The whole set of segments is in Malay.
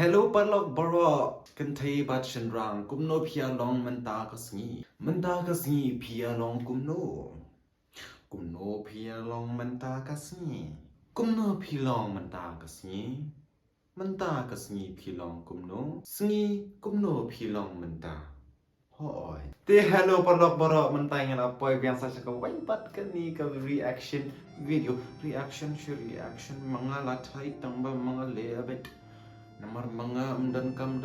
Hello palok baro kan thei bat shin rang kumno phia long manta ka sngi phia long kumno phia long manta ka sngi kumno philong manta ka sngi philong kumno philong manta hoi te hello palok baro manta ngala poi biasa sa ka wai pat kan ni ka reaction video reaction mangala thai tang ba mangale abet Nomor mga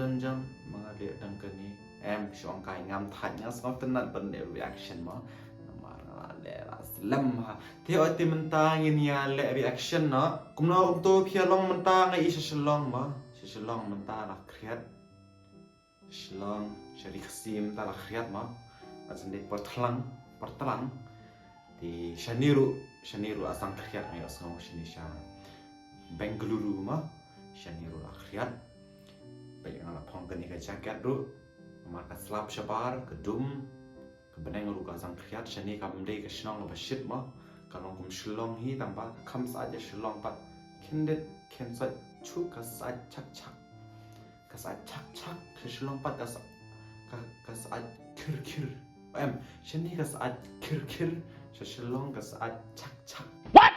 dan jam mga lihat dan kini syong kai ngam tanya semua tenat benda reaction mo nomor le aslam ha tio ti mentang ini ya le reaction no kumno untuk pialong mentang ai shalong mentang la kriat shalong syari khasim ta la kriat mo asan de pertelang di shaniru asang kriat ai asang shinisha Bengaluru mo Shaniru akhirat baik ngala pong kani ka jaket ru maka slap shabar kedum kebeneng ru ka sang akhirat shani ka mde ka shnong ba shit ma kalong kum shlong hi tamba kham sa ja shlong pat kindet ken sa chu ka sa chak ka shlong pat ka sa kir shani ka sa kir shlong ka sa chak what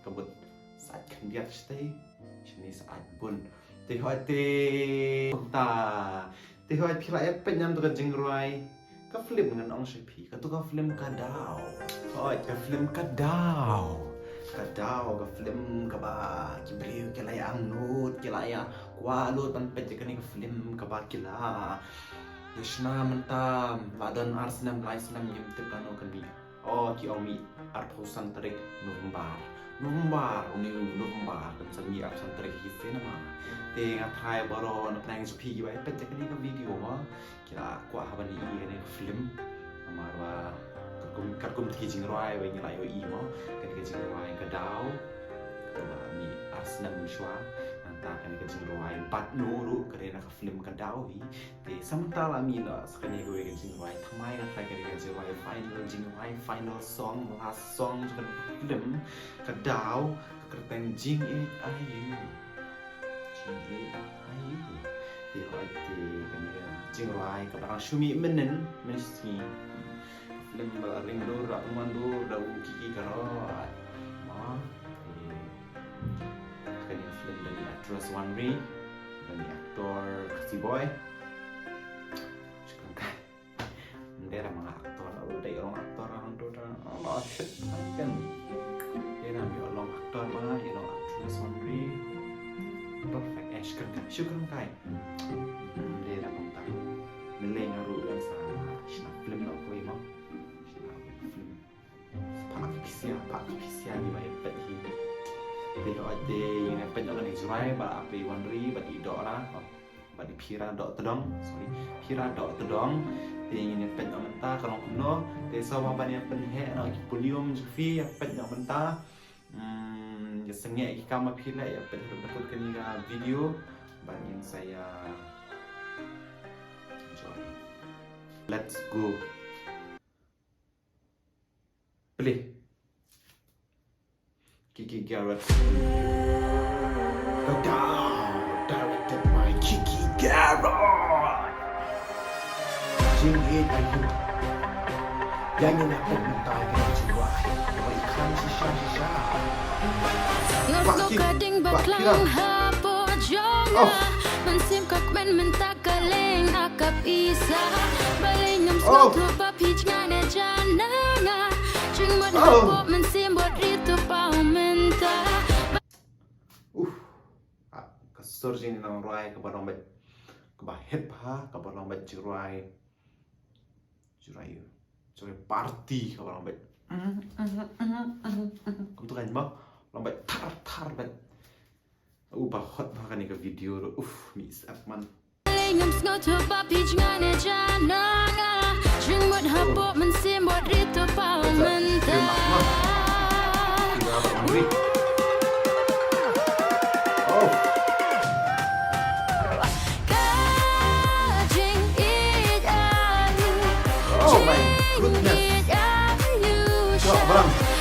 kabut sa kendiat stay Shani saat pun Tihoi pila epet nyam tu ka jingruai Ka film dengan ong shepi Ka tu ka film kadau Hoi ka film kadau Ka film ka ba Kibriu kilaya angnut Kilaya kualut Panpet jika ni ka film ka ba kila Yashna mentam Ladan arsenam lai senam yim tepano kan mi ki omi arpusan tarik November kan sami arsan tarik hisi nama te ngathai baro na planning supi gi bai pet kan ka video ma kila kwa habani i kan film amarwa kum thi jing roi bai ngai i mo kan ka jing roi ka dau ka mi arsenam shwa anta kan ka jing roi pat no ru ka na ka film ka dau hi te samtala mi la skani go ka jing roi thamai na thai ka jing roi final song last song kan film ka dau ka teng jing ayu thì hỏi thì cái jing roi ka barang shumi menen mesti film ring do ra mandu da kiki karot ma kan film dari actress One Ray dan aktor si boy sekarang kan ndera mga aktor udah orang aktor orang tu Allah shit kan dia namanya orang aktor mana actress One Ray perfect syukur kai dia dah mentang meleng aru dan sana shna film nak koi mau film pak kisia ni bai pet hi dia ade yang pet nak ni zurai ba api wanri ba di dora ba di pira dok tedong pira dok tedong dia ingin pet nak mentah kalau kuno dia sawa ban yang penhe nak pulium jufi yang pet nak mentah ya sengit ikam apila ya betul kena video banyak saya enjoy. Let's go. Play. Kiki Garrett. Directed by Kiki Garrett. Jingit ayu. Yang nak mentai dengan jiwa. Ikan sisa. Ngos kading baklang hapo jonga Mansim kak men mentakaling akap isa Baling ngam to papich ngane jananga Jing mod hapo mansim bot rito pa umenta Kasur jini nang ruai kabarong bet Kabahit pa kabarong bet jurai party kabarong bet Kamu tu kan bang Lambat tar bet bahot bahkan ni ke video tu miss man Ngam to papich ngane jananga Jing mod hapo mansim bot rito pa umenta Oh my goodness. Barang.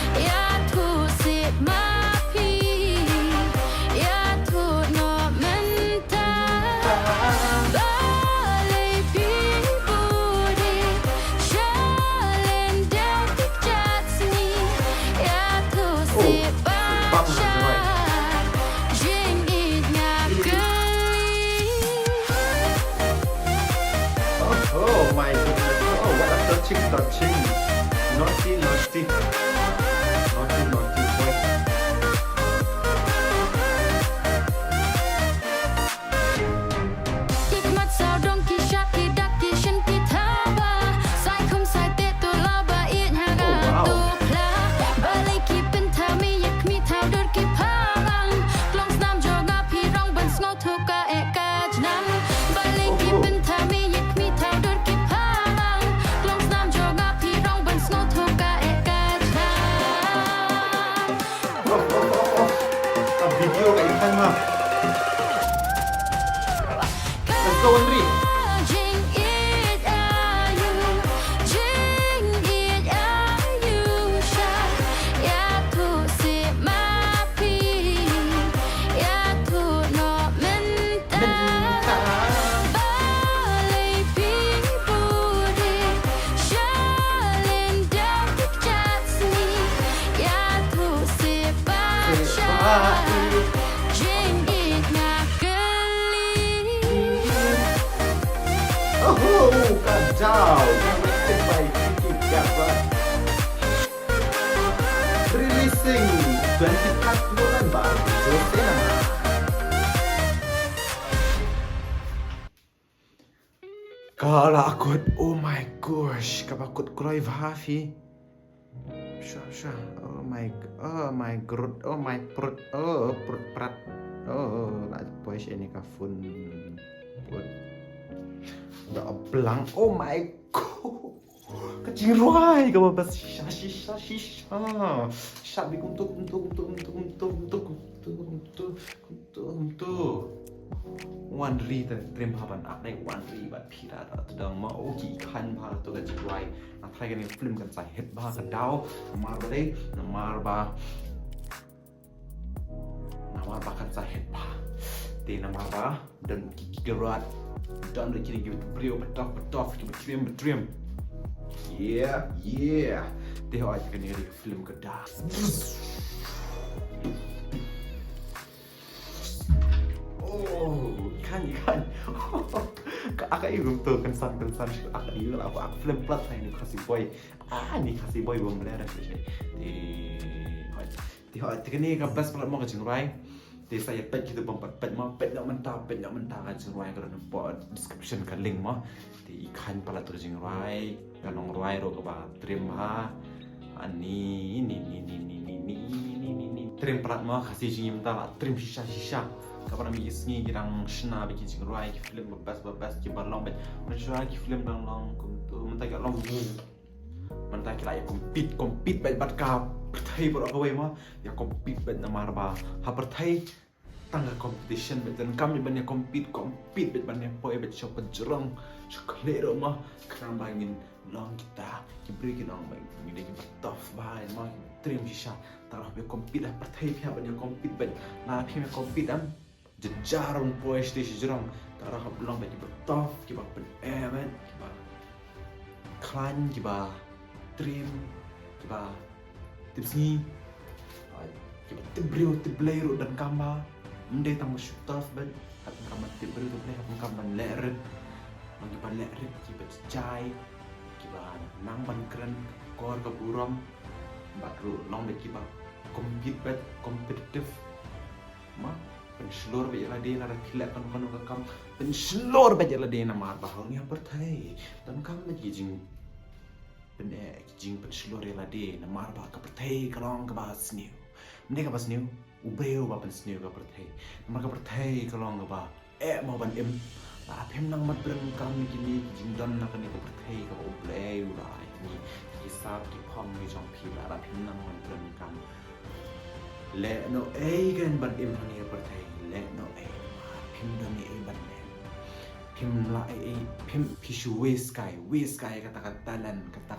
touching naughty boy Ik mat sao dong ki shat ki dak ki shin ki thaba sai không sai te to la ba it ha ga to pla ba le ki pen tha mi yak mi thao dot ki phalang klong snam jo ga phi rong ban sngo tho ka e ka jnam ba le ki pen tha mi yak mi thao dot ki phalang klong snam jo ga phi rong ban sngo tho ka e ka jnam Ang video kay Ikan ma let's go Andri Jing it ayu, jing it ayu sha. Ya tu si mapi, ya tu no menta. Balay pi budi, shalin down the chatsni. Ya tu si basha, jing it nakali. Oh, kacau. Yang wasted by Kiki Gabba. Releasing 24 November. Jose nama. Kalau akut, oh my gosh, kalau akut kroy hafi. Sure. Oh my grut, oh my perut, oh perut prat. Oh, nak puas ini kafun. Put. Dah belang, oh my god. Kecil ruai kau bas shisha. Sabi untuk. Wan ri terima haban apa yang wan ri bat pira sedang mau ikan bah tu kecil ruai. Nak try kan film kan saya hit bah kedau, namar bade, namar bah kan saya hit bah. Di namar bah dan gerat. Dan lagi ni kita beri betok, kita bertrim. Yeah. Dia aja kan ni film kedah. Oh, ikan. Akak ibu tu kensan. Akak ibu lah aku film plat saya ni kasih boy. Ni kasih boy belum belajar sih. Dia aja kan ni kabas plat mau kecing rai. Di saya pet kita pet nak mentah kan jingrai kalau nampak description kan link mah di ikan pala tu jingrai kalau ngrai ro ba trim ha ani ini trim plat mah kasih jingim ta trim shisha kapan mi isni girang shna biki jingrai ki film bebas ki balong bet menjua ki film long tu mentah long mentah kira ya compete bat kap pertai por apa mah ya compete bet namar ba ha pertai tangga competition bet dan kami banyak compete bet banyak poi bet shop jerong sekelero mah kerana bangin long kita beri kita orang bang ni lagi tough bahan mah trim sisa tarah be compete lah pertai pihak banyak compete bet nah pihak compete am jejaron poi stage jerong tarah long bet tough kita pen event kita klan kita trim kita tips ni kita tiblero dan kamba mendai tang shoot ben hat kamba tiblero hat kamba lerer kita lerer kita cai kita nang ban keren kor ke buram baru long bet kita competitive ma penslor be la de na khilak kan kam penslor be la de na mar bahang ya pertai dan kam be jing penslor la de na mar ba ka pertai kalong ka bas new mendai ka bas new ubreu ba pensniu ka pertai mar ka pertai kalong ka ba mau ban em apem nang mat breng kam ni kini jingdan na kan ka pertai ka ubreu la ni kisap ki pom ni jong pi la apem nang mat breng kam le no gan ban em ni pertai le no pim do ni ban pim la pim pishu we sky kata talan kata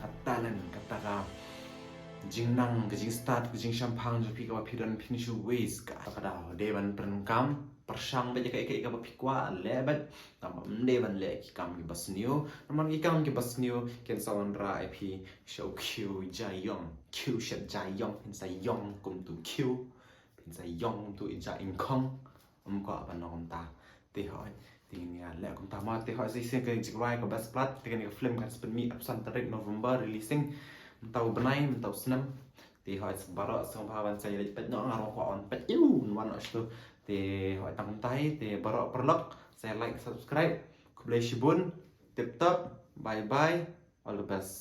jingnang ke jing start ke jing champagne je pika pidan finishu ways ka kada devan perengkam persang baje kai ka pikwa lebat tamam devan le ki kam ki basniu naman ki kam ki basniu ken sawan ra ip show q jayong q shat jayong pin sai yong kum tu q pin sai yong tu ja in kong ko ban nom ta te hoi Tinggal lihat kum tamat teh hak sisi ke jikwai ke bas plat dengan film kan sepemi absen tarik November releasing mentau benai mentau senam teh hak sebarak sengbahawan saya lepet nak ngarong ko on pet wan astu teh hak tang tai teh barak perlak saya like subscribe ku boleh shibun tip top bye bye all the best